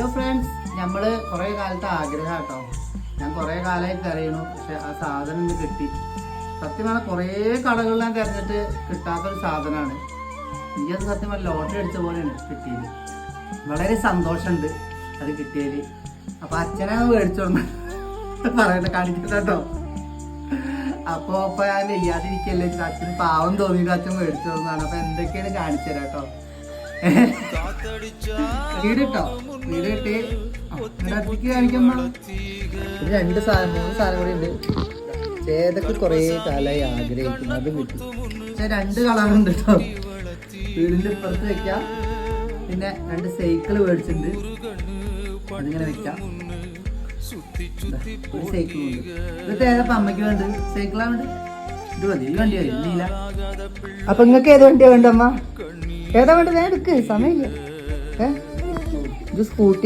Hello friends, നമ്മള് കുറെ കാലത്തെ ആഗ്രഹം കേട്ടോ. ഞാൻ കുറെ കാലമായിട്ട് അറിയണു, പക്ഷെ ആ സാധനം ഇന്ന് കിട്ടി. സത്യം പറഞ്ഞാൽ കുറേ കടകളിൽ ഞാൻ തിരഞ്ഞിട്ട് കിട്ടാത്തൊരു സാധനമാണ്. എനിക്കത് സത്യം പറഞ്ഞാൽ ലോട്ടറി അടിച്ച പോലെയാണ് കിട്ടിയത്. വളരെ സന്തോഷമുണ്ട് അത് കിട്ടിയതിൽ. അപ്പൊ അച്ഛനെ മേടിച്ചോണ്ട് പറയണ്ട കാണിക്കട്ടോ. അപ്പൊ ഞാൻ വെയ്യാതിരിക്കല്ലേ, അച്ഛന് പാവം തോന്നിയിട്ട് അച്ഛൻ മേടിച്ചോന്നാണ്. അപ്പൊ എന്തൊക്കെയാണ് കാണിച്ചു തരാം കേട്ടോ. വീട് കിട്ടോ, വീട് കിട്ടി അടുത്തേക്ക് കാണിക്കുമ്പോ മൂന്ന് സാധനം കൂടി ഉണ്ട്. ഏതൊക്കെ കുറെ കാലമായി ആഗ്രഹിക്കുന്നു, അതും കിട്ടും. പക്ഷെ 2 കളറുണ്ട് കേട്ടോ. വീടിന്റെ ഇപ്പുറത്ത് വെക്കാം. പിന്നെ 2 സൈക്കിള് മേടിച്ചിട്ടുണ്ട്, അതിങ്ങനെ വെക്കാം. ഒരു സൈക്കിളുണ്ട്. ഇതൊക്കെ ഏതാ അമ്മയ്ക്ക് വേണ്ടത്? സൈക്കിളാ വേണ്ടത്? ഇത് മതി, ഈ വണ്ടി മതി, നീല. അപ്പൊ നിങ്ങൾക്ക് ഏത് വണ്ടിയാ വേണ്ട അമ്മ? ഏതാ വേണ്ടത്? ഞാൻ എടുക്ക്, സമയമില്ല. ഇത് സ്കൂട്ടി